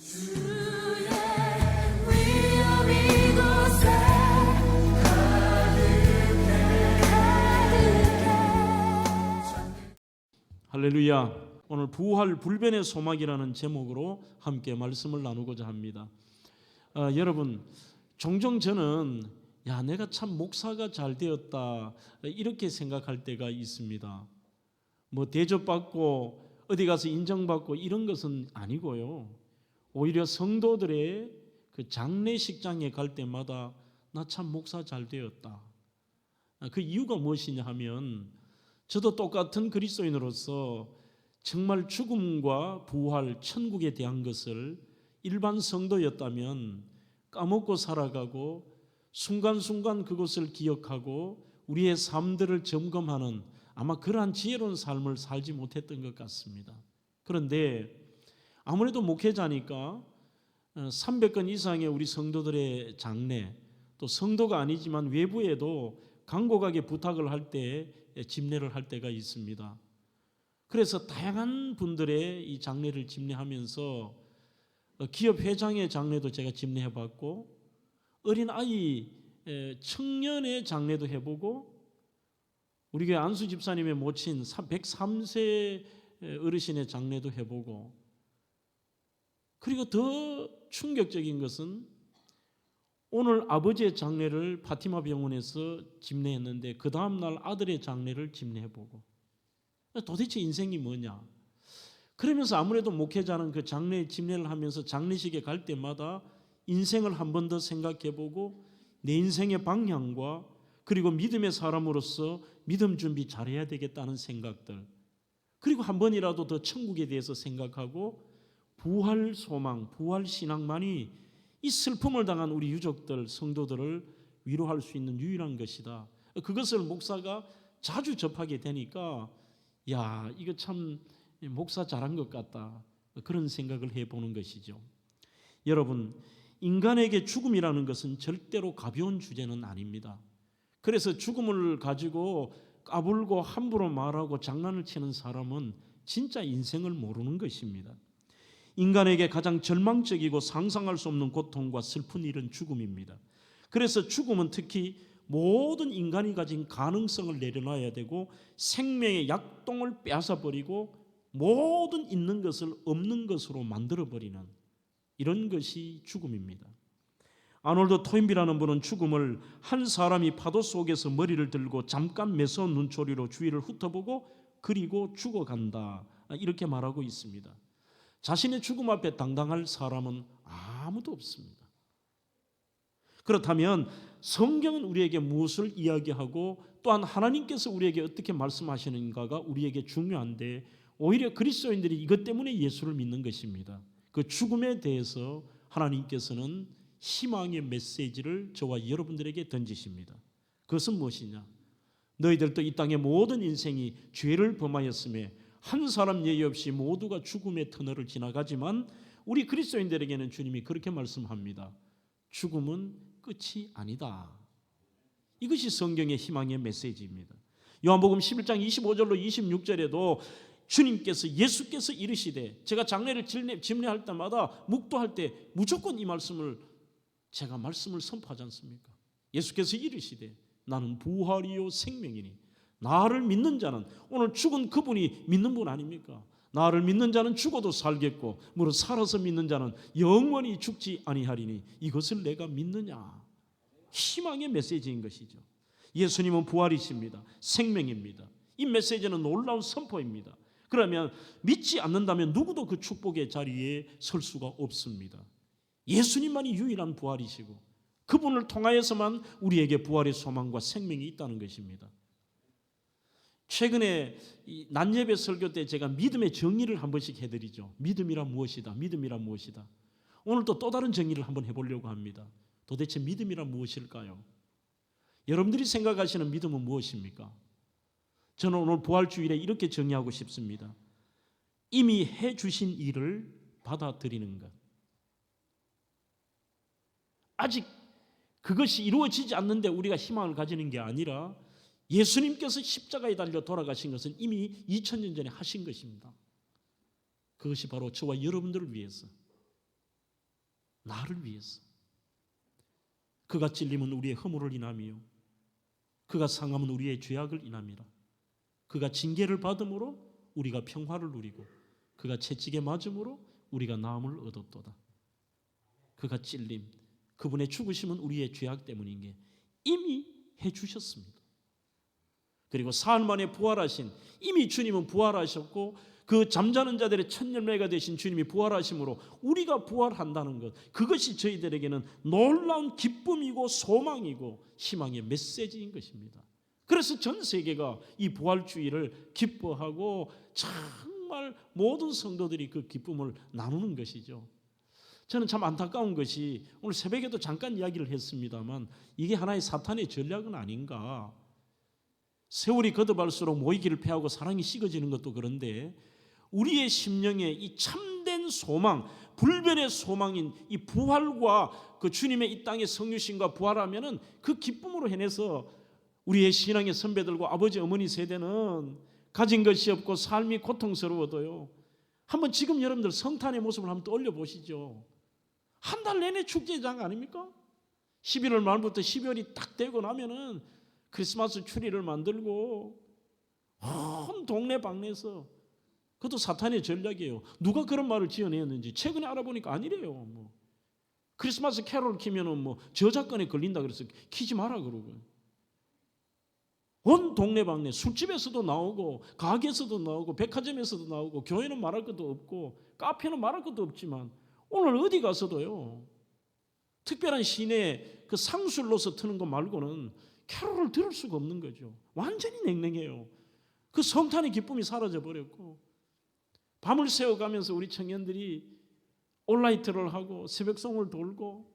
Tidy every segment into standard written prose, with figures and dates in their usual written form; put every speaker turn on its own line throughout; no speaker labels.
주의 위엄 이곳에 가득해.
할렐루야. 오늘 부활 불변의 소망이라는 제목으로 함께 말씀을 나누고자 합니다. 여러분, 종종 저는 내가 참 목사가 잘 되었다 이렇게 생각할 때가 있습니다. 뭐 대접받고 어디 가서 인정받고 이런 것은 아니고요. 오히려 성도들의 그 장례식장에 갈 때마다 나 참 목사 잘 되었다. 그 이유가 무엇이냐 하면 저도 똑같은 그리스도인으로서 정말 죽음과 부활, 천국에 대한 것을 일반 성도였다면 까먹고 살아가고 순간순간 그것을 기억하고 우리의 삶들을 점검하는 아마 그러한 지혜로운 삶을 살지 못했던 것 같습니다. 그런데 아무래도 목회자니까 300건 이상의 우리 성도들의 장례, 또 성도가 아니지만 외부에도 간곡하게 부탁을 할 때 집례를 할 때가 있습니다. 그래서 다양한 분들의 이 장례를 집례하면서 기업 회장의 장례도 제가 집례해봤고 어린 아이 청년의 장례도 해보고 우리 교회 안수 집사님의 모친 103세 어르신의 장례도 해보고 그리고 더 충격적인 것은 오늘 아버지의 장례를 파티마 병원에서 집례했는데 그 다음날 아들의 장례를 집례해보고 도대체 인생이 뭐냐? 그러면서 아무래도 목회자는 그 장례 집례를 하면서 장례식에 갈 때마다 인생을 한 번 더 생각해보고 내 인생의 방향과 그리고 믿음의 사람으로서 믿음 준비 잘해야 되겠다는 생각들, 그리고 한 번이라도 더 천국에 대해서 생각하고 부활 소망, 부활 신앙만이 이 슬픔을 당한 우리 유족들, 성도들을 위로할 수 있는 유일한 것이다. 그것을 목사가 자주 접하게 되니까 이거 참 목사 잘한 것 같다. 그런 생각을 해보는 것이죠. 여러분, 인간에게 죽음이라는 것은 절대로 가벼운 주제는 아닙니다. 그래서 죽음을 가지고 까불고 함부로 말하고 장난을 치는 사람은 진짜 인생을 모르는 것입니다. 인간에게 가장 절망적이고 상상할 수 없는 고통과 슬픈 일은 죽음입니다. 그래서 죽음은 특히 모든 인간이 가진 가능성을 내려놔야 되고 생명의 약동을 빼앗아버리고 모든 있는 것을 없는 것으로 만들어버리는 이런 것이 죽음입니다. 아놀드 토인비라는 분은 죽음을 한 사람이 파도 속에서 머리를 들고 잠깐 매서운 눈초리로 주위를 훑어보고 그리고 죽어간다 이렇게 말하고 있습니다. 자신의 죽음 앞에 당당할 사람은 아무도 없습니다. 그렇다면 성경은 우리에게 무엇을 이야기하고 또한 하나님께서 우리에게 어떻게 말씀하시는가가 우리에게 중요한데 오히려 그리스도인들이 이것 때문에 예수를 믿는 것입니다. 그 죽음에 대해서 하나님께서는 희망의 메시지를 저와 여러분들에게 던지십니다. 그것은 무엇이냐? 너희들도 이 땅의 모든 인생이 죄를 범하였음에 한 사람 예외 없이 모두가 죽음의 터널을 지나가지만 우리 그리스도인들에게는 주님이 그렇게 말씀합니다. 죽음은 끝이 아니다. 이것이 성경의 희망의 메시지입니다. 요한복음 11장 25절로 26절에도 주님께서 예수께서 이르시되 제가 장례를 집례할 때마다 묵도할 때 무조건 이 말씀을 제가 말씀을 선포하지 않습니까? 예수께서 이르시되 나는 부활이요 생명이니 나를 믿는 자는 오늘 죽은 그분이 믿는 분 아닙니까? 나를 믿는 자는 죽어도 살겠고 무릇 살아서 믿는 자는 영원히 죽지 아니하리니 이것을 내가 믿느냐? 희망의 메시지인 것이죠. 예수님은 부활이십니다. 생명입니다. 이 메시지는 놀라운 선포입니다. 그러면 믿지 않는다면 누구도 그 축복의 자리에 설 수가 없습니다. 예수님만이 유일한 부활이시고 그분을 통하여서만 우리에게 부활의 소망과 생명이 있다는 것입니다. 최근에 낮 예배 설교 때 제가 믿음의 정의를 한 번씩 해드리죠. 믿음이란 무엇이다. 믿음이란 무엇이다. 오늘 또 다른 정의를 한번 해보려고 합니다. 도대체 믿음이란 무엇일까요? 여러분들이 생각하시는 믿음은 무엇입니까? 저는 오늘 부활주일에 이렇게 정의하고 싶습니다. 이미 해주신 일을 받아들이는 것. 아직 그것이 이루어지지 않는데 우리가 희망을 가지는 게 아니라 예수님께서 십자가에 달려 돌아가신 것은 이미 2000년 전에 하신 것입니다. 그것이 바로 저와 여러분들을 위해서 나를 위해서. 그가 찔림은 우리의 허물을 인함이요 그가 상함은 우리의 죄악을 인함이라. 그가 징계를 받음으로 우리가 평화를 누리고 그가 채찍에 맞음으로 우리가 나음을 얻었도다. 그가 찔림, 그분의 죽으심은 우리의 죄악 때문인 게 이미 해주셨습니다. 그리고 사흘 만에 부활하신, 이미 주님은 부활하셨고 그 잠자는 자들의 첫 열매가 되신 주님이 부활하심으로 우리가 부활한다는 것, 그것이 저희들에게는 놀라운 기쁨이고 소망이고 희망의 메시지인 것입니다. 그래서 전 세계가 이 부활주의를 기뻐하고 정말 모든 성도들이 그 기쁨을 나누는 것이죠. 저는 참 안타까운 것이 오늘 새벽에도 잠깐 이야기를 했습니다만 이게 하나의 사탄의 전략은 아닌가. 세월이 거듭할수록 모이기를 패하고 사랑이 식어지는 것도 그런데 우리의 심령에 이 참된 소망, 불변의 소망인 이 부활과 그 주님의 이 땅의 성육신과 부활하면은 그 기쁨으로 해내서 우리의 신앙의 선배들과 아버지 어머니 세대는 가진 것이 없고 삶이 고통스러워도요. 한번 지금 여러분들 성탄의 모습을 한번 떠올려 보시죠. 한 달 내내 축제장 아닙니까? 11월 말부터 12월이 딱 되고 나면은 크리스마스 추리를 만들고 온 동네 방네에서, 그것도 사탄의 전략이에요. 누가 그런 말을 지어내었는지 최근에 알아보니까 아니래요. 크리스마스 캐롤 키면은 저작권에 걸린다 그래서 키지 마라 그러고. 온 동네 방네 술집에서도 나오고 가게에서도 나오고 백화점에서도 나오고 교회는 말할 것도 없고 카페는 말할 것도 없지만 오늘 어디 가서도요. 특별한 시내 그 상술로서 트는 것 말고는 캐롤을 들을 수가 없는 거죠. 완전히 냉랭해요. 그 성탄의 기쁨이 사라져 버렸고 밤을 새워가면서 우리 청년들이 올라이트를 하고 새벽송을 돌고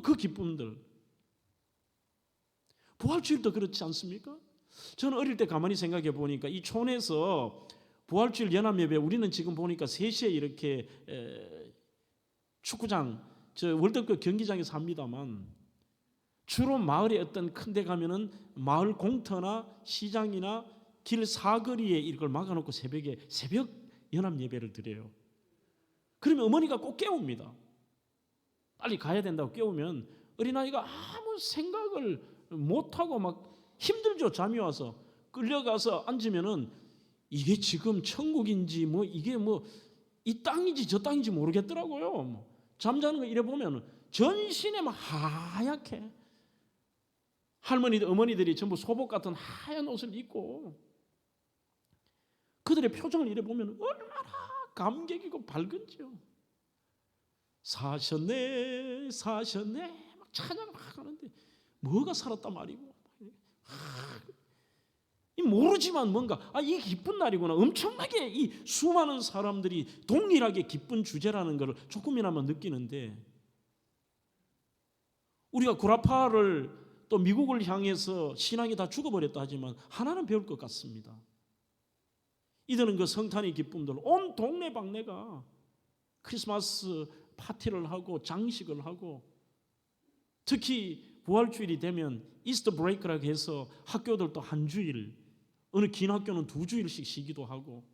그 기쁨들. 부활주일도 그렇지 않습니까? 저는 어릴 때 가만히 생각해 보니까 이 촌에서 부활주일 연합예배 우리는 지금 보니까 3시에 이렇게 축구장 저 월드컵 경기장에서 합니다만 주로 마을에 어떤 큰 데 가면은 마을 공터나 시장이나 길 사거리에 이걸 막아놓고 새벽에 새벽 연합예배를 드려요. 그러면 어머니가 꼭 깨웁니다. 빨리 가야 된다고 깨우면 어린아이가 아무 생각을 못하고 막 힘들죠. 잠이 와서 끌려가서 앉으면은 이게 지금 천국인지 이게 이 땅인지 저 땅인지 모르겠더라고요. 잠자는 거 이래 보면 전신에 막 하얗게 할머니들 어머니들이 전부 소복 같은 하얀 옷을 입고 그들의 표정을 이래 보면 얼마나 감격이고 밝은지요. 사셨네 막 찬양을 막 하는데 뭐가 살았단 말이고 모르지만 뭔가 이 기쁜 날이구나. 엄청나게 이 수많은 사람들이 동일하게 기쁜 주제라는 것을 조금이나마 느끼는데 우리가 구라파를 또 미국을 향해서 신앙이 다 죽어버렸다 하지만 하나는 배울 것 같습니다. 이들은 그 성탄의 기쁨들 온 동네 방네가 크리스마스 파티를 하고 장식을 하고 특히 부활주일이 되면 이스터 브레이크라고 해서 학교들도 한 주일, 어느 긴 학교는 2주일씩 쉬기도 하고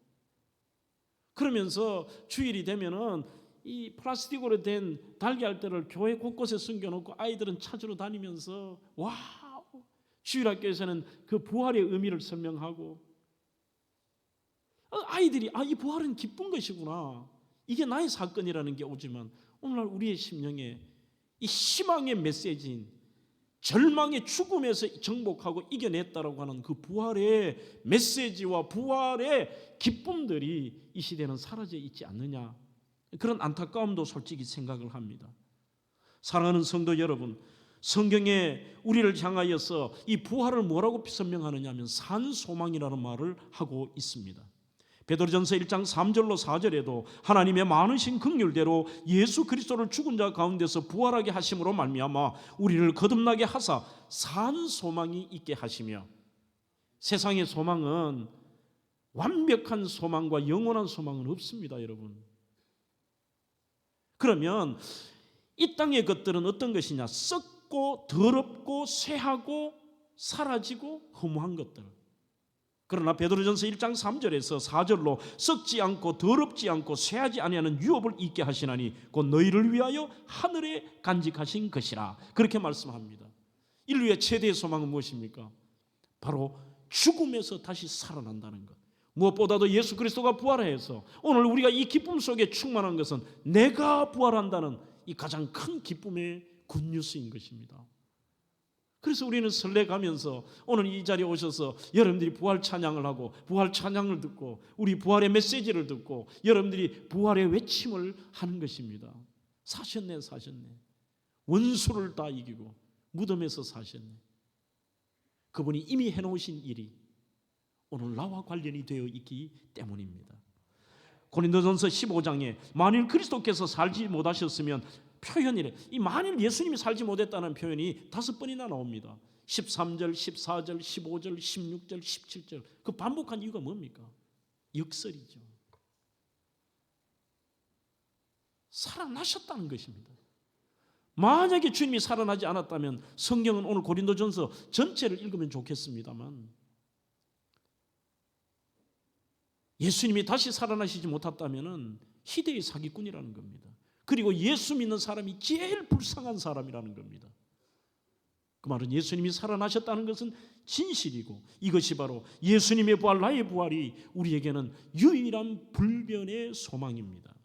그러면서 주일이 되면은 이 플라스틱으로 된 달걀들을 교회 곳곳에 숨겨놓고 아이들은 찾으러 다니면서 와우, 주일학교에서는 그 부활의 의미를 설명하고 아이들이 이 부활은 기쁜 것이구나, 이게 나의 사건이라는 게 오지만 오늘날 우리의 심령에 이 희망의 메시지인 절망의 죽음에서 정복하고 이겨냈다라고 하는 그 부활의 메시지와 부활의 기쁨들이 이 시대는 사라져 있지 않느냐, 그런 안타까움도 솔직히 생각을 합니다. 사랑하는 성도 여러분, 성경에 우리를 향하여서 이 부활을 뭐라고 설명하느냐 하면 산소망이라는 말을 하고 있습니다. 베드로전서 1장 3절로 4절에도 하나님의 많으신 긍휼대로 예수 그리스도를 죽은 자 가운데서 부활하게 하심으로 말미암아 우리를 거듭나게 하사 산 소망이 있게 하시며, 세상의 소망은 완벽한 소망과 영원한 소망은 없습니다, 여러분. 그러면 이 땅의 것들은 어떤 것이냐? 썩고 더럽고 쇠하고 사라지고 허무한 것들. 그러나 베드로전서 1장 3절에서 4절로 썩지 않고 더럽지 않고 쇠하지 아니하는 유업을 잊게 하시나니 곧 너희를 위하여 하늘에 간직하신 것이라 그렇게 말씀합니다. 인류의 최대의 소망은 무엇입니까? 바로 죽음에서 다시 살아난다는 것. 무엇보다도 예수 그리스도가 부활해서 오늘 우리가 이 기쁨 속에 충만한 것은 내가 부활한다는 이 가장 큰 기쁨의 굿뉴스인 것입니다. 그래서 우리는 설레가면서 오늘 이 자리에 오셔서 여러분들이 부활 찬양을 하고 부활 찬양을 듣고 우리 부활의 메시지를 듣고 여러분들이 부활의 외침을 하는 것입니다. 사셨네 사셨네. 원수를 다 이기고 무덤에서 사셨네. 그분이 이미 해놓으신 일이 오늘 나와 관련이 되어 있기 때문입니다. 고린도전서 15장에 만일 그리스도께서 살지 못하셨으면 표현이래. 이 만일 예수님이 살지 못했다는 표현이 5번이나 나옵니다. 13절, 14절, 15절, 16절, 17절. 그 반복한 이유가 뭡니까? 역설이죠. 살아나셨다는 것입니다. 만약에 주님이 살아나지 않았다면 성경은 오늘 고린도전서 전체를 읽으면 좋겠습니다만 예수님이 다시 살아나시지 못했다면 희대의 사기꾼이라는 겁니다. 그리고 예수 믿는 사람이 제일 불쌍한 사람이라는 겁니다. 그 말은 예수님이 살아나셨다는 것은 진실이고 이것이 바로 예수님의 부활, 나의 부활이 우리에게는 유일한 불변의 소망입니다.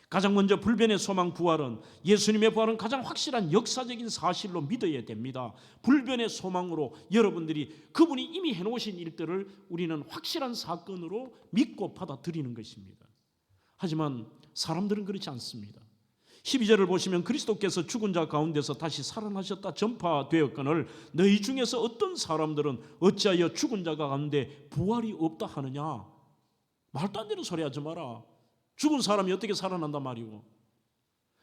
가장 먼저 불변의 소망 부활은 예수님의 부활은 가장 확실한 역사적인 사실로 믿어야 됩니다. 불변의 소망으로 여러분들이 그분이 이미 해놓으신 일들을 우리는 확실한 사건으로 믿고 받아들이는 것입니다. 하지만 사람들은 그렇지 않습니다. 12절을 보시면 그리스도께서 죽은 자 가운데서 다시 살아나셨다 전파되었거늘 너희 중에서 어떤 사람들은 어찌하여 죽은 자 가운데 부활이 없다 하느냐. 말도 안 되는 소리 하지 마라. 죽은 사람이 어떻게 살아난단 말이고.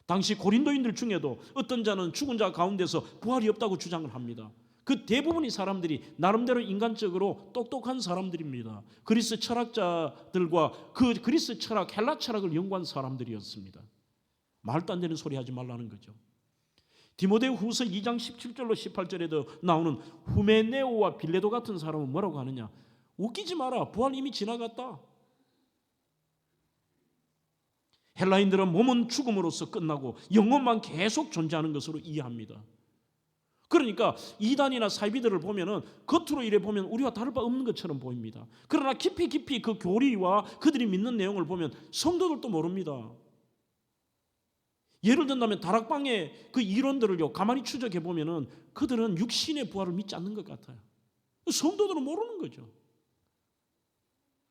당시 고린도인들 중에도 어떤 자는 죽은 자 가운데서 부활이 없다고 주장을 합니다. 그 대부분의 사람들이 나름대로 인간적으로 똑똑한 사람들입니다. 그리스 철학자들과 그 그리스 철학, 헬라 철학을 연구한 사람들이었습니다. 말도 안 되는 소리 하지 말라는 거죠. 디모데 후서 2장 17절로 18절에도 나오는 후메네오와 빌레도 같은 사람은 뭐라고 하느냐. 웃기지 마라. 부활 이미 지나갔다. 헬라인들은 몸은 죽음으로써 끝나고 영혼만 계속 존재하는 것으로 이해합니다. 그러니까 이단이나 사이비들을 보면은 겉으로 이래 보면 우리와 다를 바 없는 것처럼 보입니다. 그러나 깊이 그 교리와 그들이 믿는 내용을 보면 성도들도 모릅니다. 예를 든다면 다락방의 그 이론들을요 가만히 추적해 보면은 그들은 육신의 부활을 믿지 않는 것 같아요. 성도들은 모르는 거죠.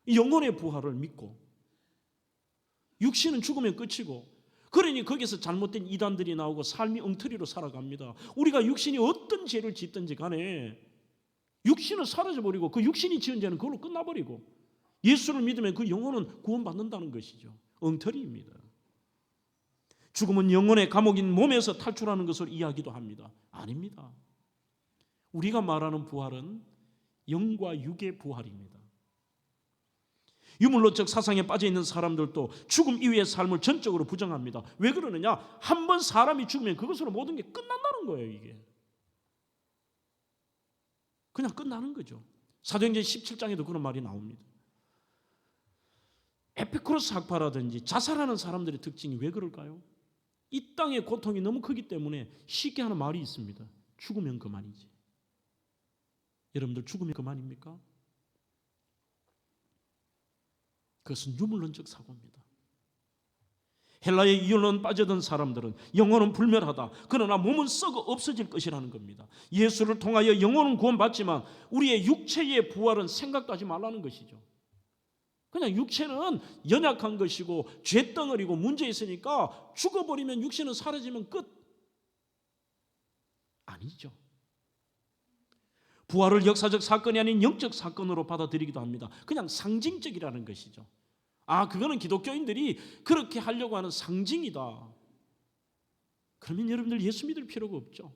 영혼의 부활을 믿고 육신은 죽으면 끝이고, 그러니 거기서 잘못된 이단들이 나오고 삶이 엉터리로 살아갑니다. 우리가 육신이 어떤 죄를 짓든지 간에 육신은 사라져버리고 그 육신이 지은 죄는 그걸로 끝나버리고 예수를 믿으면 그 영혼은 구원받는다는 것이죠. 엉터리입니다. 죽음은 영혼의 감옥인 몸에서 탈출하는 것을 이야기도 합니다. 아닙니다. 우리가 말하는 부활은 영과 육의 부활입니다. 유물론적 사상에 빠져있는 사람들도 죽음 이후의 삶을 전적으로 부정합니다. 왜 그러느냐? 한 번 사람이 죽으면 그것으로 모든 게 끝난다는 거예요. 이게 그냥 끝나는 거죠. 사도행전 17장에도 그런 말이 나옵니다. 에피쿠로스 학파라든지 자살하는 사람들의 특징이 왜 그럴까요? 이 땅의 고통이 너무 크기 때문에 쉽게 하는 말이 있습니다. 죽으면 그만이지. 여러분들 죽으면 그만입니까? 그것은 유물론적 사고입니다. 헬라의 이론론 빠져든 사람들은 영혼은 불멸하다. 그러나 몸은 썩어 없어질 것이라는 겁니다. 예수를 통하여 영혼은 구원받지만 우리의 육체의 부활은 생각도 하지 말라는 것이죠. 그냥 육체는 연약한 것이고 죄덩어리고 문제 있으니까 죽어버리면 육신은 사라지면 끝. 아니죠. 부활을 역사적 사건이 아닌 영적 사건으로 받아들이기도 합니다. 그냥 상징적이라는 것이죠. 그거는 기독교인들이 그렇게 하려고 하는 상징이다. 그러면 여러분들 예수 믿을 필요가 없죠.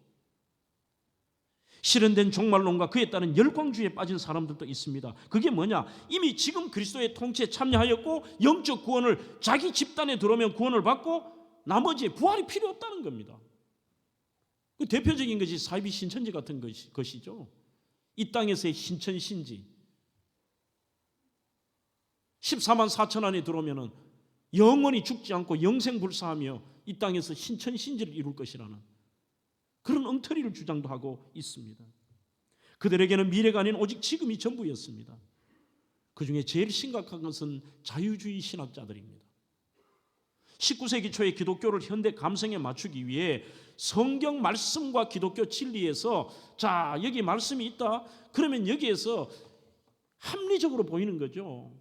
실현된 종말론과 그에 따른 열광주의에 빠진 사람들도 있습니다. 그게 뭐냐? 이미 지금 그리스도의 통치에 참여하였고 영적 구원을 자기 집단에 들어오면 구원을 받고 나머지 부활이 필요 없다는 겁니다. 그 대표적인 것이 사이비 신천지 같은 것이죠. 이 땅에서의 신천신지. 14만 4천 안에 들어오면은 영원히 죽지 않고 영생불사하며 이 땅에서 신천신지를 이룰 것이라는 그런 엉터리를 주장도 하고 있습니다. 그들에게는 미래가 아닌 오직 지금이 전부였습니다. 그 중에 제일 심각한 것은 자유주의 신학자들입니다. 19세기 초에 기독교를 현대 감성에 맞추기 위해 성경 말씀과 기독교 진리에서 자, 여기 말씀이 있다. 그러면 여기에서 합리적으로 보이는 거죠.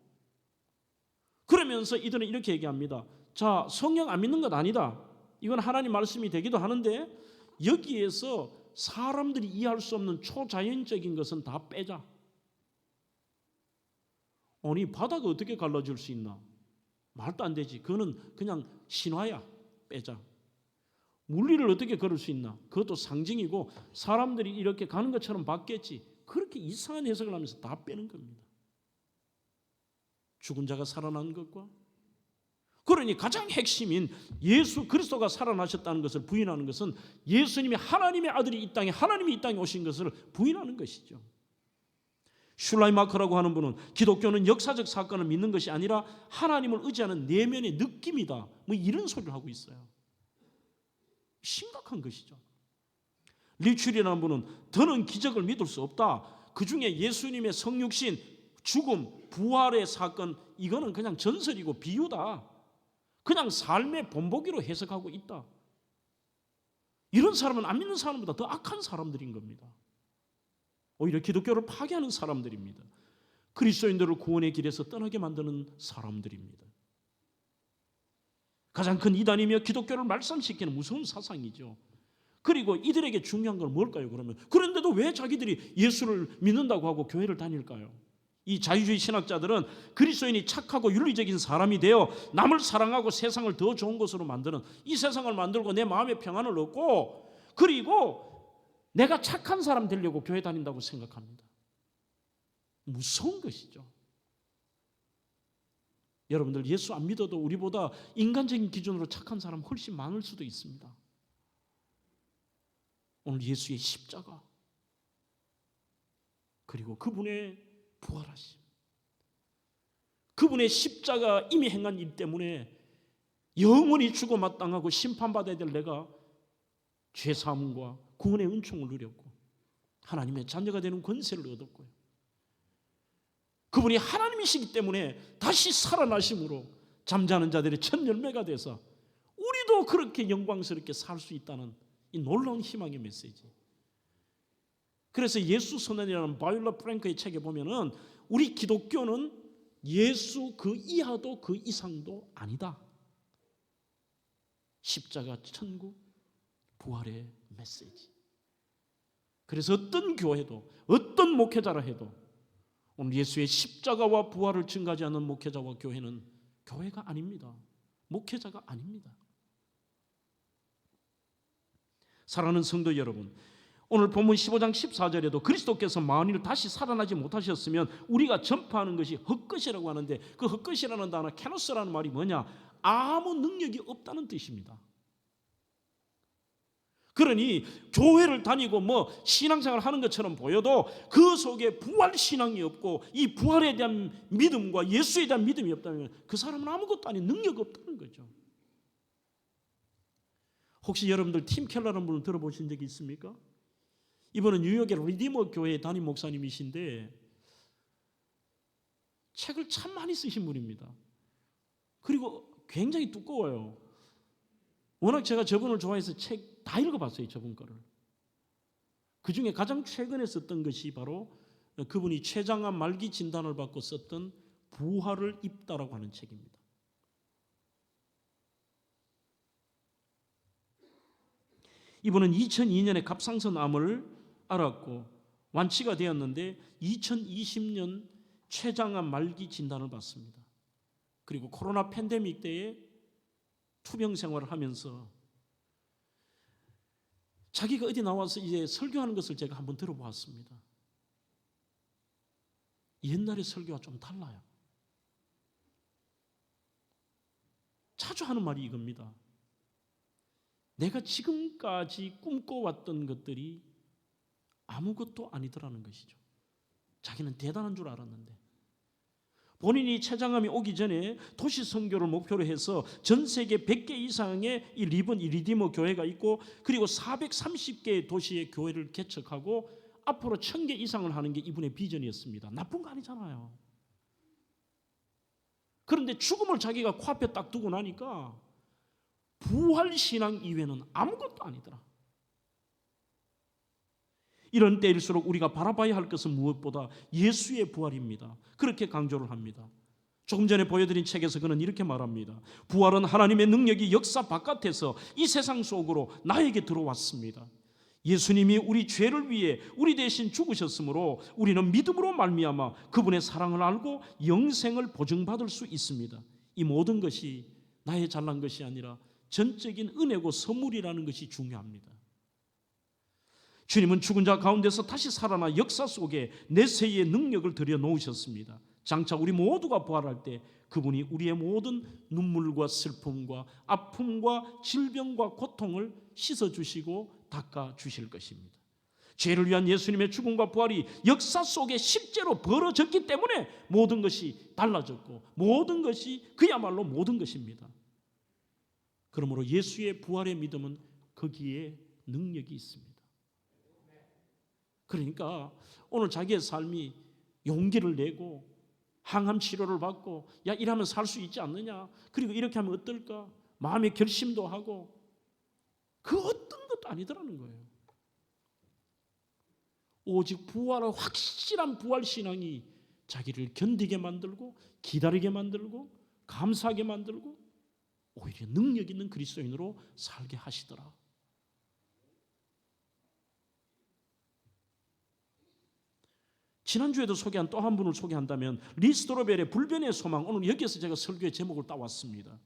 그러면서 이들은 이렇게 얘기합니다. 자, 성경 안 믿는 것 아니다. 이건 하나님 말씀이 되기도 하는데 여기에서 사람들이 이해할 수 없는 초자연적인 것은 다 빼자. 아니, 바다가 어떻게 갈라질 수 있나? 말도 안 되지. 그거는 그냥 신화야. 빼자. 물리를 어떻게 걸을 수 있나? 그것도 상징이고 사람들이 이렇게 가는 것처럼 봤겠지. 그렇게 이상한 해석을 하면서 다 빼는 겁니다. 죽은 자가 살아난 것과 그러니 가장 핵심인 예수 그리스도가 살아나셨다는 것을 부인하는 것은 예수님이 하나님의 아들이 이 땅에 하나님이 이 땅에 오신 것을 부인하는 것이죠. 슐라이마커라고 하는 분은 기독교는 역사적 사건을 믿는 것이 아니라 하나님을 의지하는 내면의 느낌이다. 뭐 이런 소리를 하고 있어요. 심각한 것이죠. 리출이라는 분은 더는 기적을 믿을 수 없다. 그 중에 예수님의 성육신, 죽음, 부활의 사건 이거는 그냥 전설이고 비유다. 그냥 삶의 본보기로 해석하고 있다. 이런 사람은 안 믿는 사람보다 더 악한 사람들인 겁니다. 오히려 기독교를 파괴하는 사람들입니다. 그리스도인들을 구원의 길에서 떠나게 만드는 사람들입니다. 가장 큰 이단이며 기독교를 말살시키는 무서운 사상이죠. 그리고 이들에게 중요한 건 뭘까요? 그런데도 왜 자기들이 예수를 믿는다고 하고 교회를 다닐까요? 이 자유주의 신학자들은 그리스도인이 착하고 윤리적인 사람이 되어 남을 사랑하고 세상을 더 좋은 곳으로 만드는 이 세상을 만들고 내 마음의 평안을 얻고 그리고 내가 착한 사람 되려고 교회 다닌다고 생각합니다. 무서운 것이죠. 여러분들 예수 안 믿어도 우리보다 인간적인 기준으로 착한 사람 훨씬 많을 수도 있습니다. 오늘 예수의 십자가 그리고 그분의 부활하심 그분의 십자가 이미 행한 일 때문에 영원히 죽어 마땅하고 심판받아야 될 내가 죄사함과 구원의 은총을 누렸고 하나님의 자녀가 되는 권세를 얻었고요. 그분이 하나님이시기 때문에 다시 살아나심으로 잠자는 자들의 첫 열매가 돼서 우리도 그렇게 영광스럽게 살 수 있다는 이 놀라운 희망의 메시지. 그래서 예수 선언이라는 바이올라 프랭크의 책에 보면은 우리 기독교는 예수 그 이하도 그 이상도 아니다. 십자가, 천국, 부활의 메시지. 그래서 어떤 교회도 어떤 목회자라 해도 오늘 예수의 십자가와 부활을 증가하지 않는 목회자와 교회는 교회가 아닙니다. 목회자가 아닙니다. 사랑하는 성도 여러분, 오늘 본문 15장 14절에도 그리스도께서 만일 다시 살아나지 못하셨으면 우리가 전파하는 것이 헛것이라고 하는데 그 헛것이라는 단어 캐노스라는 말이 뭐냐? 아무 능력이 없다는 뜻입니다. 그러니 교회를 다니고 뭐 신앙생활을 하는 것처럼 보여도 그 속에 부활 신앙이 없고 이 부활에 대한 믿음과 예수에 대한 믿음이 없다면 그 사람은 아무것도 아닌 능력이 없다는 거죠. 혹시 여러분들 팀 켈러라는 분을 들어보신 적이 있습니까? 이분은 뉴욕의 리디머 교회 담임 목사님이신데 책을 참 많이 쓰신 분입니다. 그리고 굉장히 두꺼워요. 워낙 제가 저분을 좋아해서 책 다 읽어봤어요. 저분 거를. 그중에 가장 최근에 썼던 것이 바로 그분이 췌장암 말기 진단을 받고 썼던 부활을 입다라고 하는 책입니다. 이분은 2002년에 갑상선암을 앓았고 완치가 되었는데 2020년 췌장암 말기 진단을 받습니다. 그리고 코로나 팬데믹 때에 투병 생활을 하면서 자기가 어디 나와서 이제 설교하는 것을 제가 한번 들어보았습니다. 옛날의 설교와 좀 달라요. 자주 하는 말이 이겁니다. 내가 지금까지 꿈꿔왔던 것들이 아무것도 아니더라는 것이죠. 자기는 대단한 줄 알았는데 본인이 최장암이 오기 전에 도시 선교를 목표로 해서 전 세계 100개 이상의 이 리디머 교회가 있고, 그리고 430개의 도시의 교회를 개척하고 앞으로 1000개 이상을 하는 게 이분의 비전이었습니다. 나쁜 거 아니잖아요. 그런데 죽음을 자기가 코앞에 딱 두고 나니까 부활신앙 이외에는 아무것도 아니더라. 이런 때일수록 우리가 바라봐야 할 것은 무엇보다 예수의 부활입니다. 그렇게 강조를 합니다. 조금 전에 보여드린 책에서 그는 이렇게 말합니다. 부활은 하나님의 능력이 역사 바깥에서 이 세상 속으로 나에게 들어왔습니다. 예수님이 우리 죄를 위해 우리 대신 죽으셨으므로 우리는 믿음으로 말미암아 그분의 사랑을 알고 영생을 보증받을 수 있습니다. 이 모든 것이 나의 잘난 것이 아니라 전적인 은혜고 선물이라는 것이 중요합니다. 주님은 죽은 자 가운데서 다시 살아나 역사 속에 내세의 능력을 들여놓으셨습니다. 장차 우리 모두가 부활할 때 그분이 우리의 모든 눈물과 슬픔과 아픔과 질병과 고통을 씻어주시고 닦아주실 것입니다. 죄를 위한 예수님의 죽음과 부활이 역사 속에 실제로 벌어졌기 때문에 모든 것이 달라졌고 모든 것이 그야말로 모든 것입니다. 그러므로 예수의 부활의 믿음은 거기에 능력이 있습니다. 그러니까 오늘 자기의 삶이 용기를 내고 항암 치료를 받고 야 이러면 살 수 있지 않느냐, 그리고 이렇게 하면 어떨까, 마음의 결심도 하고, 그 어떤 것도 아니더라는 거예요. 오직 부활의 확실한 부활신앙이 자기를 견디게 만들고 기다리게 만들고 감사하게 만들고 오히려 능력 있는 그리스도인으로 살게 하시더라. 지난주에도 소개한 또 한 분을 소개한다면 리스도로벨의 불변의 소망, 오늘 여기에서 제가 설교의 제목을 따왔습니다.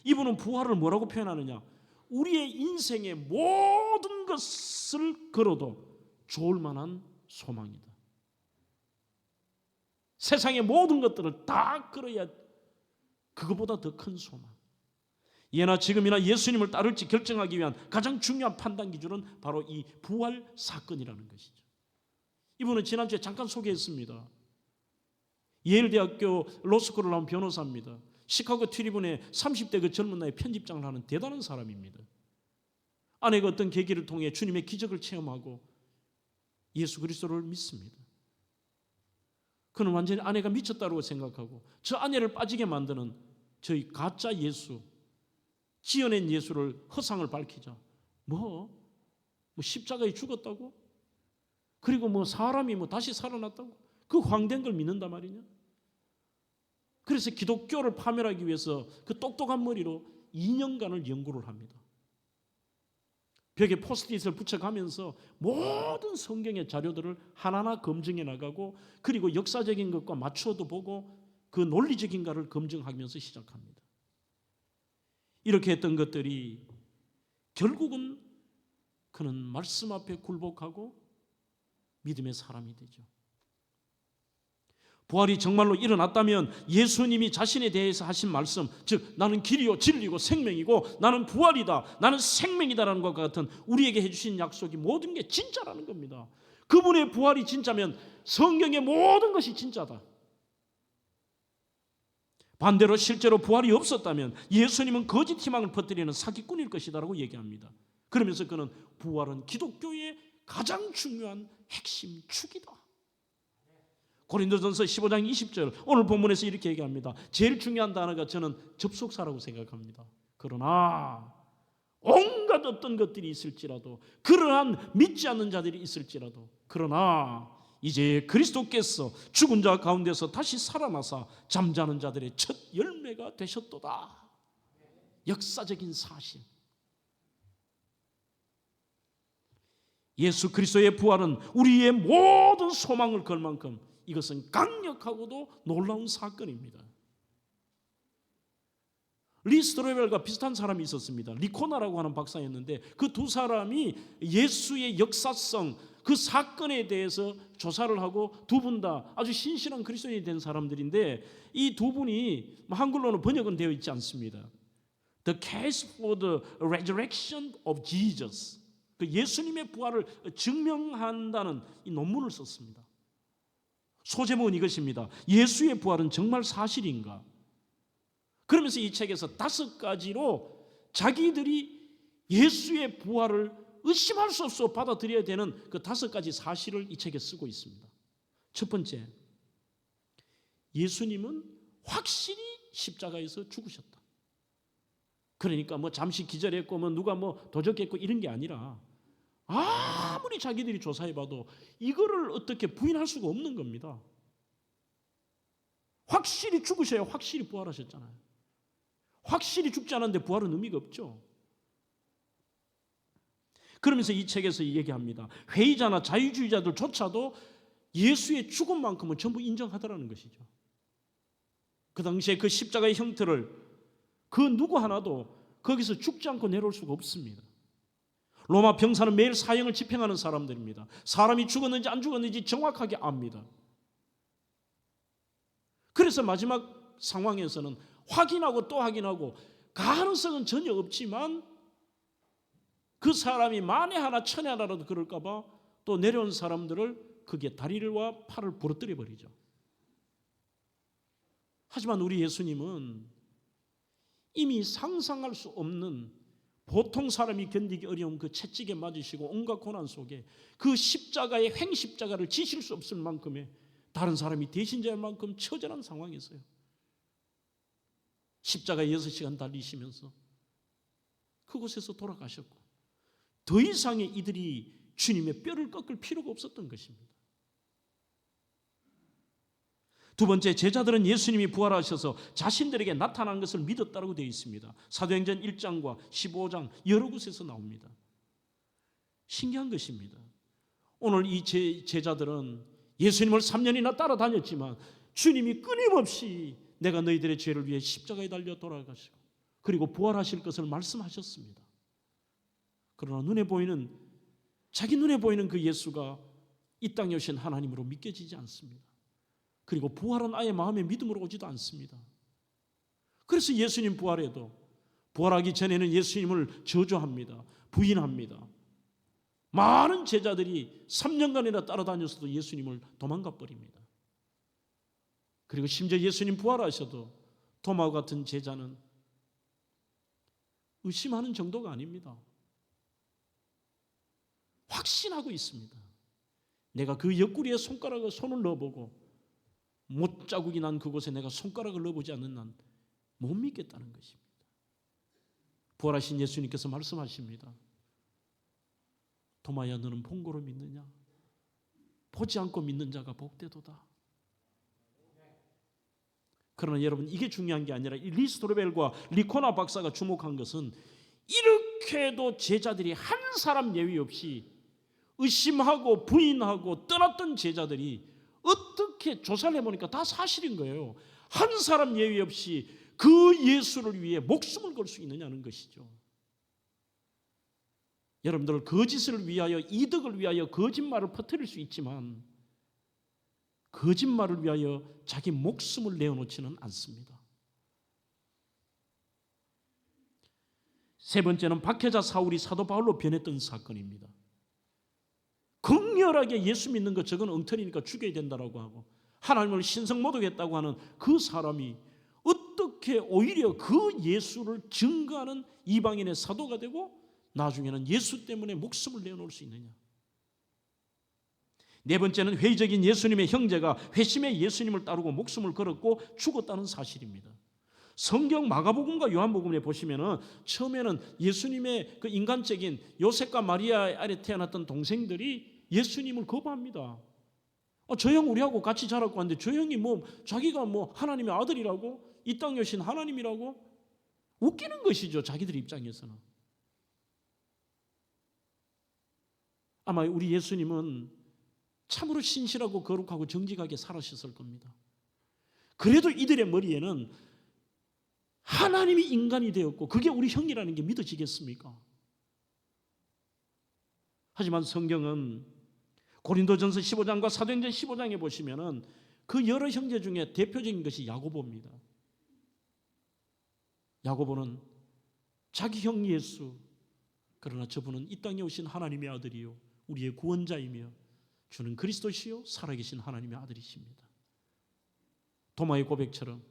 이분은 부활을 뭐라고 표현하느냐, 우리의 인생의 모든 것을 걸어도 좋을 만한 소망이다. 세상의 모든 것들을 다 걸어야 그거보다 더 큰 소망. 예나 지금이나 예수님을 따를지 결정하기 위한 가장 중요한 판단 기준은 바로 이 부활 사건이라는 것이죠. 이분은 지난주에 잠깐 소개했습니다. 예일대학교 로스쿨을 나온 변호사입니다. 시카고 트리뷴의 30대 그 젊은 나이에 편집장을 하는 대단한 사람입니다. 아내가 어떤 계기를 통해 주님의 기적을 체험하고 예수 그리스도를 믿습니다. 그는 완전히 아내가 미쳤다고 생각하고 저 아내를 빠지게 만드는 저희 가짜 예수, 지어낸 예수를 허상을 밝히자. 뭐 십자가에 죽었다고? 그리고 사람이 다시 살아났다고? 그 황된 걸 믿는단 말이냐? 그래서 기독교를 파멸하기 위해서 그 똑똑한 머리로 2년간을 연구를 합니다. 벽에 포스트잇을 붙여가면서 모든 성경의 자료들을 하나하나 검증해 나가고, 그리고 역사적인 것과 맞춰도 보고 그 논리적인가를 검증하면서 시작합니다. 이렇게 했던 것들이 결국은 그는 말씀 앞에 굴복하고 믿음의 사람이 되죠. 부활이 정말로 일어났다면 예수님이 자신에 대해서 하신 말씀, 즉 나는 길이요 진리고 생명이고 나는 부활이다, 나는 생명이다라는 것과 같은 우리에게 해주신 약속이 모든 게 진짜라는 겁니다. 그분의 부활이 진짜면 성경의 모든 것이 진짜다. 반대로 실제로 부활이 없었다면 예수님은 거짓 희망을 퍼뜨리는 사기꾼일 것이다라고 얘기합니다. 그러면서 그는 부활은 기독교의 가장 중요한 핵심 축이다. 고린도전서 15장 20절 오늘 본문에서 이렇게 얘기합니다. 제일 중요한 단어가 저는 접속사라고 생각합니다. 그러나 온갖 어떤 것들이 있을지라도, 그러한 믿지 않는 자들이 있을지라도, 그러나 이제 그리스도께서 죽은 자 가운데서 다시 살아나사 잠자는 자들의 첫 열매가 되셨도다. 역사적인 사실. 예수 그리스도의 부활은 우리의 모든 소망을 걸 만큼 이것은 강력하고도 놀라운 사건입니다. 리스도로벨과 비슷한 사람이 있었습니다. 리코나라고 하는 박사였는데 그 두 사람이 예수의 역사성, 그 사건에 대해서 조사를 하고 두 분 다 아주 신실한 그리스도인이 된 사람들인데, 이 두 분이 한글로는 번역은 되어 있지 않습니다. The Case for the Resurrection of Jesus, 그 예수님의 부활을 증명한다는 이 논문을 썼습니다. 소제목은 이것입니다. 예수의 부활은 정말 사실인가? 그러면서 이 책에서 5가지로 자기들이 예수의 부활을 의심할 수 없어 받아들여야 되는 그 5가지 사실을 이 책에 쓰고 있습니다. 첫 번째, 예수님은 확실히 십자가에서 죽으셨다. 그러니까 뭐 잠시 기절했고 뭐 누가 뭐 도적했고 이런 게 아니라 아무리 자기들이 조사해봐도 이거를 어떻게 부인할 수가 없는 겁니다. 확실히 죽으셔야 확실히 부활하셨잖아요. 확실히 죽지 않았는데 부활은 의미가 없죠. 그러면서 이 책에서 얘기합니다. 회의자나 자유주의자들조차도 예수의 죽음만큼은 전부 인정하더라는 것이죠. 그 당시에 그 십자가의 형태를 그 누구 하나도 거기서 죽지 않고 내려올 수가 없습니다. 로마 병사는 매일 사형을 집행하는 사람들입니다. 사람이 죽었는지 안 죽었는지 정확하게 압니다. 그래서 마지막 상황에서는 확인하고 또 확인하고 가능성은 전혀 없지만 그 사람이 만에 하나 천에 하나라도 그럴까 봐 또 내려온 사람들을 그게 다리와 팔을 부러뜨려 버리죠. 하지만 우리 예수님은 이미 상상할 수 없는 보통 사람이 견디기 어려운 그 채찍에 맞으시고 온갖 고난 속에 그 십자가의 횡십자가를 지실 수 없을 만큼의 다른 사람이 대신자일 만큼 처절한 상황이었어요. 십자가에 6시간 달리시면서 그곳에서 돌아가셨고 더 이상의 이들이 주님의 뼈를 꺾을 필요가 없었던 것입니다. 두 번째, 제자들은 예수님이 부활하셔서 자신들에게 나타난 것을 믿었다고 되어 있습니다. 사도행전 1장과 15장 여러 곳에서 나옵니다. 신기한 것입니다. 오늘 이 제자들은 예수님을 3년이나 따라다녔지만 주님이 끊임없이 내가 너희들의 죄를 위해 십자가에 달려 돌아가시고 그리고 부활하실 것을 말씀하셨습니다. 그러나 자기 눈에 보이는 그 예수가 이 땅에 오신 하나님으로 믿겨지지 않습니다. 그리고 부활은 아예 마음의 믿음으로 오지도 않습니다. 그래서 예수님 부활에도 부활하기 전에는 예수님을 저주합니다. 부인합니다. 많은 제자들이 3년간이나 따라다녔어도 예수님을 도망가 버립니다. 그리고 심지어 예수님 부활하셔도 도마와 같은 제자는 의심하는 정도가 아닙니다. 확신하고 있습니다. 내가 그 옆구리에 손을 넣어보고 못자국이 난 그곳에 내가 손가락을 넣어보지 않는 난 못 믿겠다는 것입니다. 부활하신 예수님께서 말씀하십니다. 도마야, 너는 본고로 믿느냐? 보지 않고 믿는 자가 복되도다. 그러나 여러분, 이게 중요한 게 아니라 이 리스토르벨과 리코나 박사가 주목한 것은 이렇게도 제자들이 한 사람 예외 없이 의심하고 부인하고 떠났던 제자들이 어떻게 조사를 해보니까 다 사실인 거예요. 한 사람 예외 없이 그 예수를 위해 목숨을 걸 수 있느냐는 것이죠. 여러분들, 거짓을 위하여, 이득을 위하여 거짓말을 퍼뜨릴 수 있지만 거짓말을 위하여 자기 목숨을 내어놓지는 않습니다. 세 번째는 박해자 사울이 사도 바울로 변했던 사건입니다. 극렬하게 예수 믿는 것 저건 엉터리니까 죽여야 된다라고 하고 하나님을 신성모독했다고 하는 그 사람이 어떻게 오히려 그 예수를 증거하는 이방인의 사도가 되고 나중에는 예수 때문에 목숨을 내어놓을 수 있느냐. 네 번째는 회의적인 예수님의 형제가 회심의 예수님을 따르고 목숨을 걸었고 죽었다는 사실입니다. 성경 마가복음과 요한복음에 보시면은 처음에는 예수님의 그 인간적인 요셉과 마리아 아래 태어났던 동생들이 예수님을 거부합니다. 저 형 우리하고 같이 자랐고 하는데 저 형이 자기가 하나님의 아들이라고, 이 땅에 오신 하나님이라고 웃기는 것이죠. 자기들 입장에서는. 아마 우리 예수님은 참으로 신실하고 거룩하고 정직하게 살아셨을 겁니다. 그래도 이들의 머리에는 하나님이 인간이 되었고 그게 우리 형이라는 게 믿어지겠습니까? 하지만 성경은 고린도전서 15장과 사도행전 15장에 보시면은 그 여러 형제 중에 대표적인 것이 야고보입니다. 야고보는 자기 형 예수, 그러나 저분은 이 땅에 오신 하나님의 아들이요 우리의 구원자이며 주는 그리스도시요 살아계신 하나님의 아들이십니다. 도마의 고백처럼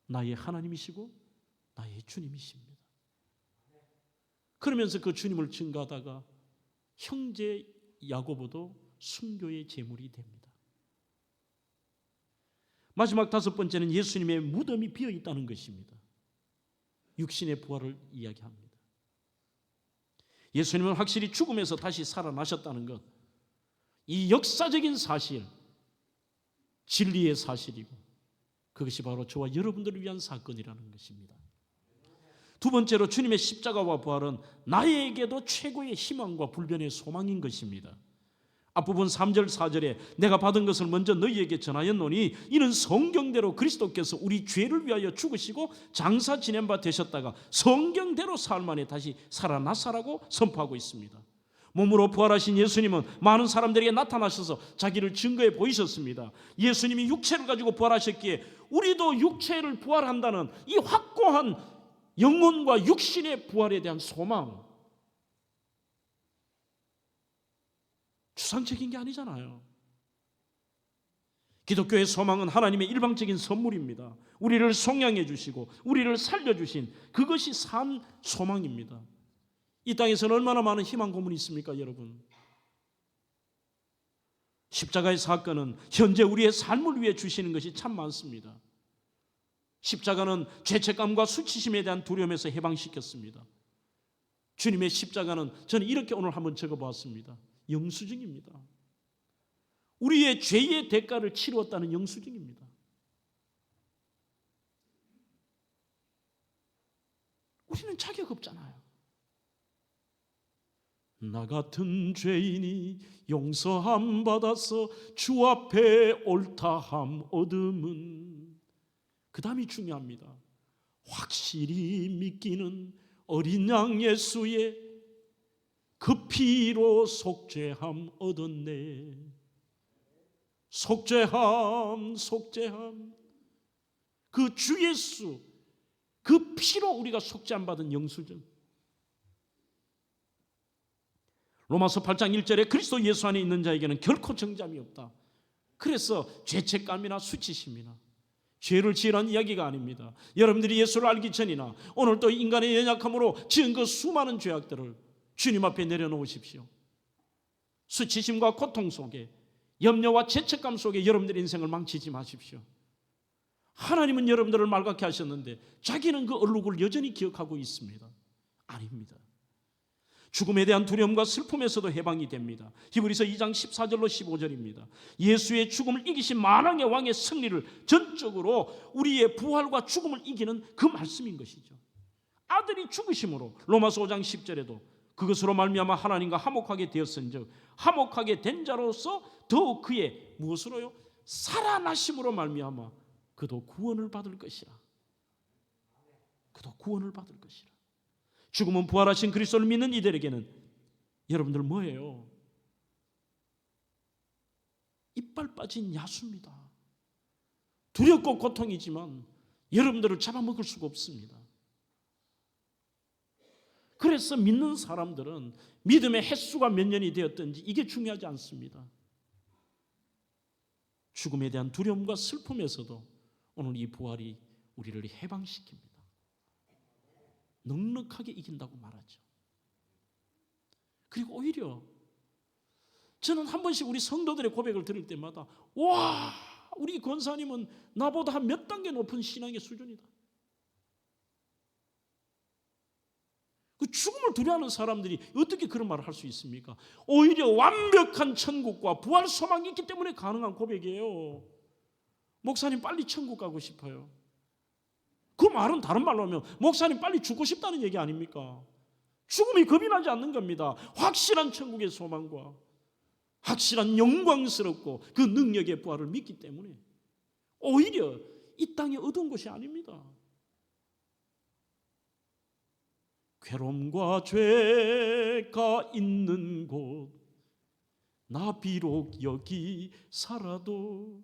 나의 하나님이시고 나의 주님이십니다. 그러면서 그 주님을 증거하다가 형제 야고보도 순교의 제물이 됩니다. 마지막 다섯 번째는 예수님의 무덤이 비어 있다는 것입니다. 육신의 부활을 이야기합니다. 예수님은 확실히 죽음에서 다시 살아나셨다는 것, 이 역사적인 사실, 진리의 사실이고 그것이 바로 저와 여러분들을 위한 사건이라는 것입니다. 두 번째로 주님의 십자가와 부활은 나에게도 최고의 희망과 불변의 소망인 것입니다. 앞부분 3절 4절에 내가 받은 것을 먼저 너희에게 전하였노니 이는 성경대로 그리스도께서 우리 죄를 위하여 죽으시고 장사 지낸 바 되셨다가 성경대로 사흘 만에 다시 살아나사라고 선포하고 있습니다. 몸으로 부활하신 예수님은 많은 사람들에게 나타나셔서 자기를 증거해 보이셨습니다. 예수님이 육체를 가지고 부활하셨기에 우리도 육체를 부활한다는 이 확고한 영혼과 육신의 부활에 대한 소망, 추상적인 게 아니잖아요. 기독교의 소망은 하나님의 일방적인 선물입니다. 우리를 속량해 주시고 우리를 살려주신 그것이 산 소망입니다. 이 땅에서는 얼마나 많은 희망 고문이 있습니까, 여러분? 십자가의 사건은 현재 우리의 삶을 위해 주시는 것이 참 많습니다. 십자가는 죄책감과 수치심에 대한 두려움에서 해방시켰습니다. 주님의 십자가는 저는 이렇게 오늘 한번 적어보았습니다. 영수증입니다. 우리의 죄의 대가를 치루었다는 영수증입니다. 우리는 자격 없잖아요. 나 같은 죄인이 용서함 받아서 주 앞에 옳다함 얻음은, 그 다음이 중요합니다. 확실히 믿기는 어린 양 예수의 그 피로 속죄함 얻었네. 속죄함. 그 주 예수 그 피로 우리가 속죄함 받은 영수증. 로마서 8장 1절에 그리스도 예수 안에 있는 자에게는 결코 정죄함이 없다. 그래서 죄책감이나 수치심이나 죄를 지으라는 이야기가 아닙니다. 여러분들이 예수를 알기 전이나 오늘 또 인간의 연약함으로 지은 그 수많은 죄악들을 주님 앞에 내려놓으십시오. 수치심과 고통 속에, 염려와 죄책감 속에 여러분들의 인생을 망치지 마십시오. 하나님은 여러분들을 말갛게 하셨는데 자기는 그 얼룩을 여전히 기억하고 있습니다. 아닙니다. 죽음에 대한 두려움과 슬픔에서도 해방이 됩니다. 히브리서 2장 14절로 15절입니다. 예수의 죽음을 이기신 만왕의 왕의 승리를 전적으로 우리의 부활과 죽음을 이기는 그 말씀인 것이죠. 아들이 죽으심으로 로마서 5장 10절에도 그것으로 말미암아 하나님과 화목하게 되었은즉 화목하게 된 자로서 더욱 그의 무엇으로요? 살아나심으로 말미암아 그도 구원을 받을 것이라. 그도 구원을 받을 것이라. 죽음은 부활하신 그리스도를 믿는 이들에게는 여러분들 뭐예요? 이빨 빠진 야수입니다. 두렵고 고통이지만 여러분들을 잡아먹을 수가 없습니다. 그래서 믿는 사람들은 믿음의 횟수가 몇 년이 되었든지 이게 중요하지 않습니다. 죽음에 대한 두려움과 슬픔에서도 오늘 이 부활이 우리를 해방시킵니다. 넉넉하게 이긴다고 말하죠. 그리고 오히려 저는 한 번씩 우리 성도들의 고백을 들을 때마다 와, 우리 권사님은 나보다 한 몇 단계 높은 신앙의 수준이다. 그 죽음을 두려워하는 사람들이 어떻게 그런 말을 할 수 있습니까? 오히려 완벽한 천국과 부활 소망이 있기 때문에 가능한 고백이에요. 목사님 빨리 천국 가고 싶어요. 그 말은 다른 말로 하면 목사님 빨리 죽고 싶다는 얘기 아닙니까? 죽음이 겁이 나지 않는 겁니다. 확실한 천국의 소망과 확실한 영광스럽고 그 능력의 부활을 믿기 때문에 오히려 이 땅에 어두운 것이 아닙니다. 괴로움과 죄가 있는 곳 나 비록 여기 살아도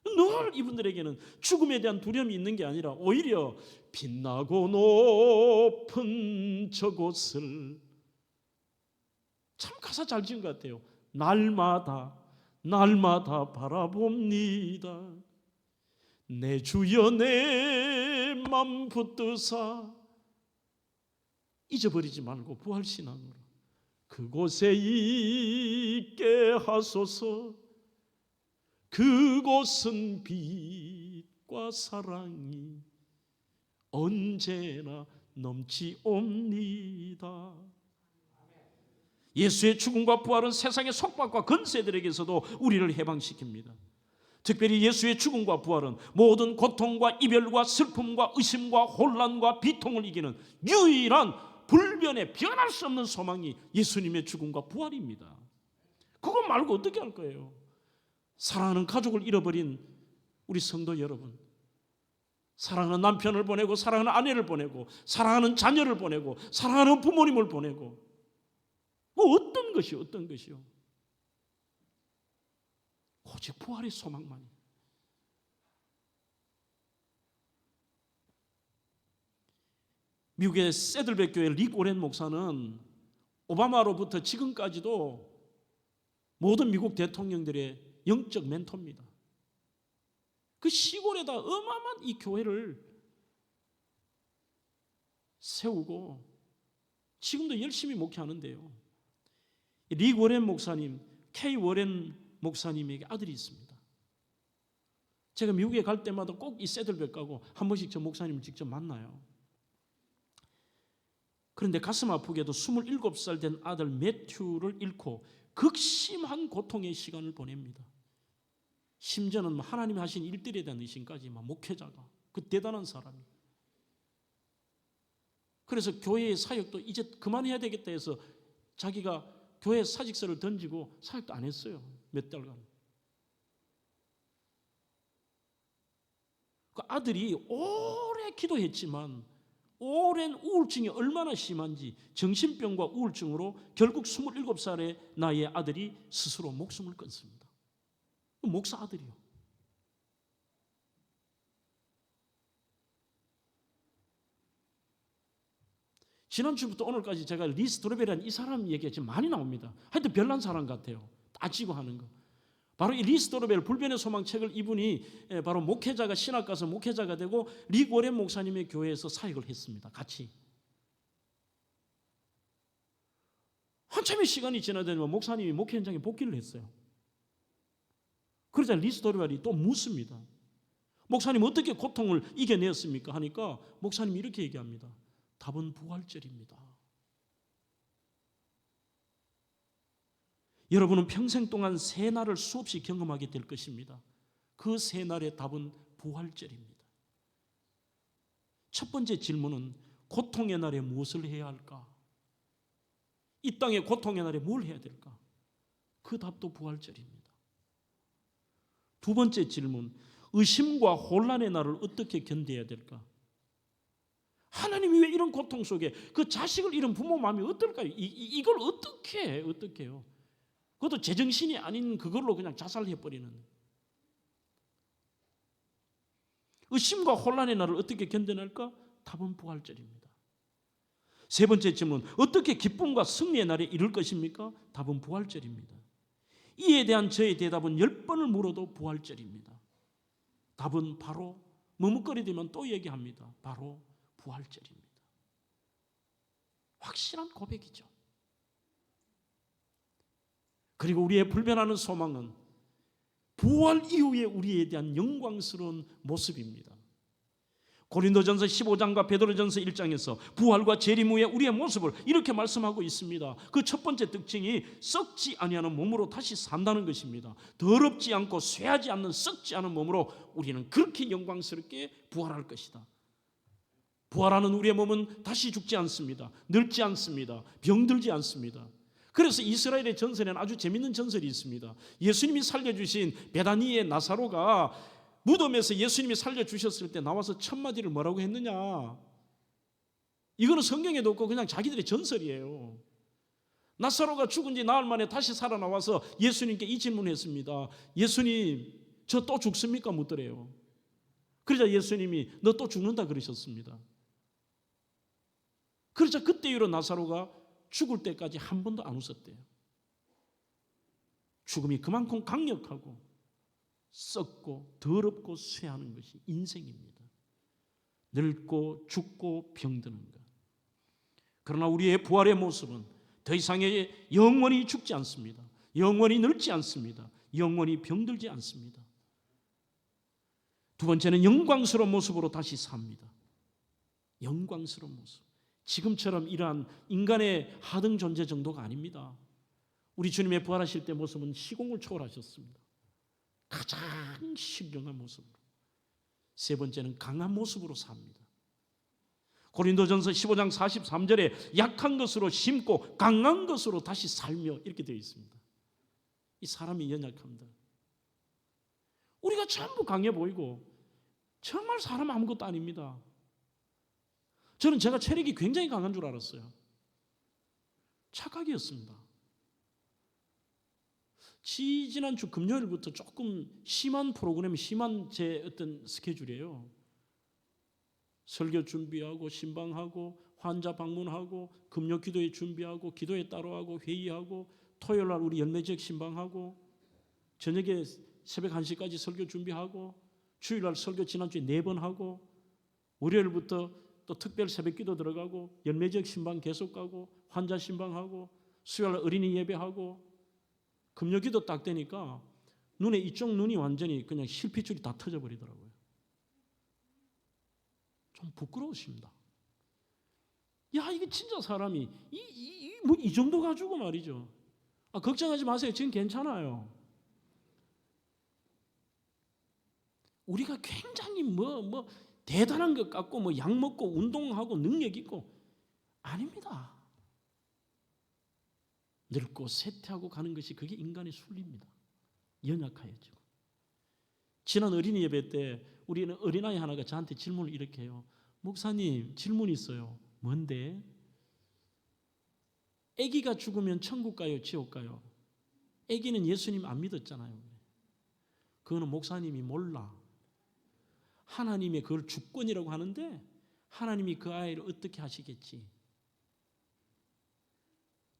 늘 이분들에게는 죽음에 대한 두려움이 있는 게 아니라 오히려 빛나고 높은 저곳을 참 가사 잘 지은 것 같아요. 날마다 바라봅니다. 내 주여 내 맘 붙드사 잊어버리지 말고 부활신앙으로 그곳에 있게 하소서. 그곳은 빛과 사랑이 언제나 넘치옵니다. 예수의 죽음과 부활은 세상의 속박과 권세들에게서도 우리를 해방시킵니다. 특별히 예수의 죽음과 부활은 모든 고통과 이별과 슬픔과 의심과 혼란과 비통을 이기는 유일한 불변의 변할 수 없는 소망이 예수님의 죽음과 부활입니다. 그것 말고 어떻게 할 거예요? 사랑하는 가족을 잃어버린 우리 성도 여러분, 사랑하는 남편을 보내고 사랑하는 아내를 보내고 사랑하는 자녀를 보내고 사랑하는 부모님을 보내고 어떤 것이요? 오직 부활의 소망만이. 미국의 세들백 교회 릭 오렌 목사는 오바마로부터 지금까지도 모든 미국 대통령들의 영적 멘토입니다. 그 시골에다 어마어마한 이 교회를 세우고 지금도 열심히 목회하는데요. 릭 워렌 목사님, 케이 워렌 목사님에게 아들이 있습니다. 제가 미국에 갈 때마다 꼭 이 세들백 가고 한 번씩 저 목사님을 직접 만나요. 그런데 가슴 아프게도 27살 된 아들 매튜를 잃고 극심한 고통의 시간을 보냅니다. 심지어는 하나님이 하신 일들에 대한 의심까지 목회자가 그 대단한 사람이. 그래서 교회의 사역도 이제 그만해야 되겠다 해서 자기가 교회 사직서를 던지고 사역도 안 했어요. 몇 달간. 그 아들이 오래 기도했지만 오랜 우울증이 얼마나 심한지 정신병과 우울증으로 결국 27살의 나이의 아들이 스스로 목숨을 끊습니다. 목사 아들이요. 지난주부터 오늘까지 제가 리 스토르베라는 이 사람 얘기가 지금 많이 나옵니다. 하여튼 별난 사람 같아요. 따지고 하는 거. 바로 이 리 스토르베르 불변의 소망 책을 이분이 바로 목회자가 신학 가서 목회자가 되고 릭 워렌 목사님의 교회에서 사역을 했습니다. 같이. 한참의 시간이 지나더니 목사님이 목회 현장에 복귀를 했어요. 그러자 리 스토르베르이 또 묻습니다. 목사님 어떻게 고통을 이겨내었습니까? 하니까 목사님이 이렇게 얘기합니다. 답은 부활절입니다. 여러분은 평생 동안 새 날을 수없이 경험하게 될 것입니다. 그 새 날의 답은 부활절입니다. 첫 번째 질문은 고통의 날에 무엇을 해야 할까? 이 땅의 고통의 날에 뭘 해야 될까? 그 답도 부활절입니다. 두 번째 질문, 의심과 혼란의 날을 어떻게 견뎌야 될까? 하나님이 왜 이런 고통 속에 그 자식을 잃은 부모 마음이 어떨까요? 이걸 어떻게 해요? 그것도 제정신이 아닌 그걸로 그냥 자살해버리는. 의심과 혼란의 날을 어떻게 견뎌낼까? 답은 부활절입니다. 세 번째 질문, 어떻게 기쁨과 승리의 날에 이룰 것입니까? 답은 부활절입니다. 이에 대한 저의 대답은 10번을 물어도 부활절입니다. 답은 바로 머뭇거리되면 또 얘기합니다. 바로 부활절입니다. 확실한 고백이죠. 그리고 우리의 불변하는 소망은 부활 이후에 우리에 대한 영광스러운 모습입니다. 고린도전서 15장과 베드로전서 1장에서 부활과 재림 후에 우리의 모습을 이렇게 말씀하고 있습니다. 그 첫 번째 특징이 썩지 아니하는 몸으로 다시 산다는 것입니다. 더럽지 않고 쇠하지 않는 썩지 않은 몸으로 우리는 그렇게 영광스럽게 부활할 것이다. 부활하는 우리의 몸은 다시 죽지 않습니다. 늙지 않습니다. 병들지 않습니다. 그래서 이스라엘의 전설에는 아주 재밌는 전설이 있습니다. 예수님이 살려주신 베다니의 나사로가 무덤에서 예수님이 살려주셨을 때 나와서 첫 마디를 뭐라고 했느냐? 이거는 성경에도 없고 그냥 자기들의 전설이에요. 나사로가 죽은 지 나흘 만에 다시 살아나와서 예수님께 이 질문을 했습니다. 예수님, 저 또 죽습니까? 묻더래요. 그러자 예수님이 너 또 죽는다 그러셨습니다. 그러자 그때 이후로 나사로가 죽을 때까지 한 번도 안 웃었대요. 죽음이 그만큼 강력하고 썩고 더럽고 쇠하는 것이 인생입니다. 늙고 죽고 병드는 것. 그러나 우리의 부활의 모습은 더 이상의 영원히 죽지 않습니다. 영원히 늙지 않습니다. 영원히 병들지 않습니다. 두 번째는 영광스러운 모습으로 다시 삽니다. 영광스러운 모습. 지금처럼 이러한 인간의 하등 존재 정도가 아닙니다. 우리 주님의 부활하실 때 모습은 시공을 초월하셨습니다. 가장 신령한 모습으로. 세 번째는 강한 모습으로 삽니다. 고린도전서 15장 43절에 약한 것으로 심고 강한 것으로 다시 살며 이렇게 되어 있습니다. 이 사람이 연약합니다. 우리가 전부 강해 보이고 정말 사람 아무것도 아닙니다. 저는 제가 체력이 굉장히 강한 줄 알았어요. 착각이었습니다. 지난주 금요일부터 조금 심한 프로그램, 심한 제 어떤 스케줄이에요. 설교 준비하고 신방하고 환자 방문하고 금요 기도회 준비하고 기도회 따로 하고 회의하고 토요일 날 우리 열매지역 신방하고 저녁에 새벽 1시까지 설교 준비하고 주일 날 설교 지난주에 4번 하고 월요일부터 또 특별 새벽 기도 들어가고 열매지역 신방 계속 가고 환자 신방하고 수요일 날 어린이 예배하고 금요 기도 딱 되니까 눈에 이쪽 눈이 완전히 그냥 실핏줄이 다 터져버리더라고요. 좀 부끄러우십니다. 야, 이게 진짜 사람이 이 정도 가지고 말이죠. 걱정하지 마세요. 지금 괜찮아요. 우리가 굉장히 대단한 것 같고 약 먹고 운동하고 능력 있고 아닙니다. 늙고 쇠퇴하고 가는 것이 그게 인간의 순리입니다. 연약하여지고. 지난 어린이 예배 때 우리는 어린아이 하나가 저한테 질문을 이렇게 해요. 목사님, 질문이 있어요. 뭔데? 아기가 죽으면 천국 가요, 지옥 가요? 아기는 예수님 안 믿었잖아요. 그거는 목사님이 몰라. 하나님의 그걸 주권이라고 하는데 하나님이 그 아이를 어떻게 하시겠지?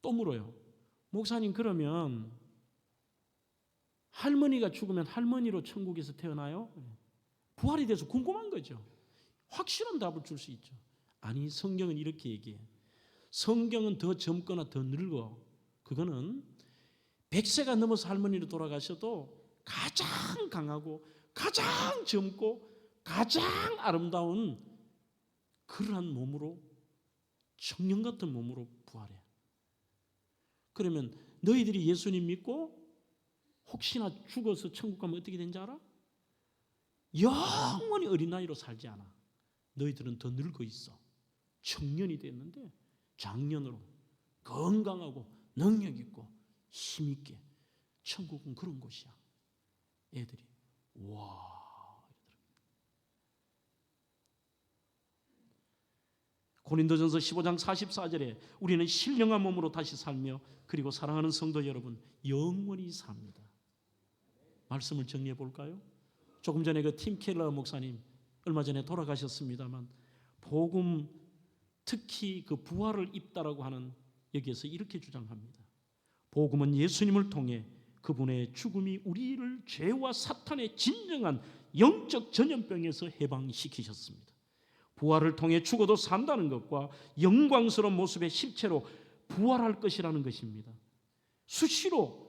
또 물어요. 목사님, 그러면 할머니가 죽으면 할머니로 천국에서 태어나요? 부활이 돼서 궁금한 거죠. 확실한 답을 줄 수 있죠. 아니, 성경은 이렇게 얘기해. 성경은 더 젊거나 더 늙어. 그거는 100세가 넘어서 할머니로 돌아가셔도 가장 강하고 가장 젊고 가장 아름다운 그러한 몸으로, 청년 같은 몸으로 부활해. 그러면 너희들이 예수님 믿고 혹시나 죽어서 천국 가면 어떻게 되는지 알아? 영원히 어린아이로 살지 않아. 너희들은 더 늙어 있어. 청년이 됐는데 장년으로 건강하고 능력 있고 힘 있게. 천국은 그런 곳이야. 애들이 와. 고린도전서 15장 44절에 우리는 신령한 몸으로 다시 살며 그리고 사랑하는 성도 여러분 영원히 삽니다. 말씀을 정리해 볼까요? 조금 전에 그 팀 켈러 목사님 얼마 전에 돌아가셨습니다만 복음, 특히 그 부활을 입다라고 하는 여기에서 이렇게 주장합니다. 복음은 예수님을 통해 그분의 죽음이 우리를 죄와 사탄의 진정한 영적 전염병에서 해방시키셨습니다. 부활을 통해 죽어도 산다는 것과 영광스러운 모습의 실체로 부활할 것이라는 것입니다. 수시로,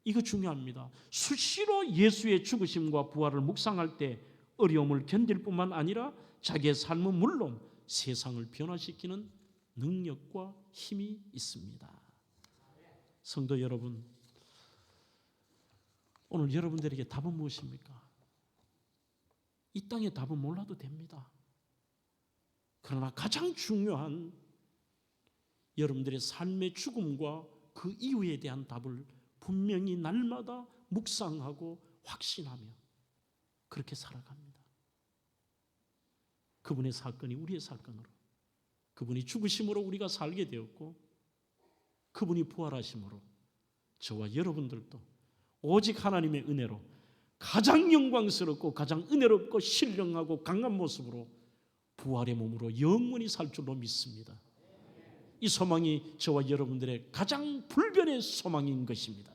이거 중요합니다. 수시로 예수의 죽으심과 부활을 묵상할 때 어려움을 견딜 뿐만 아니라 자기의 삶은 물론 세상을 변화시키는 능력과 힘이 있습니다. 성도 여러분, 오늘 여러분들에게 답은 무엇입니까? 이 땅의 답은 몰라도 됩니다. 그러나 가장 중요한 여러분들의 삶의 죽음과 그 이후에 대한 답을 분명히 날마다 묵상하고 확신하며 그렇게 살아갑니다. 그분의 사건이 우리의 사건으로, 그분이 죽으심으로 우리가 살게 되었고 그분이 부활하심으로 저와 여러분들도 오직 하나님의 은혜로 가장 영광스럽고 가장 은혜롭고 신령하고 강한 모습으로 부활의 몸으로 영원히 살 줄로 믿습니다. 이 소망이 저와 여러분들의 가장 불변의 소망인 것입니다.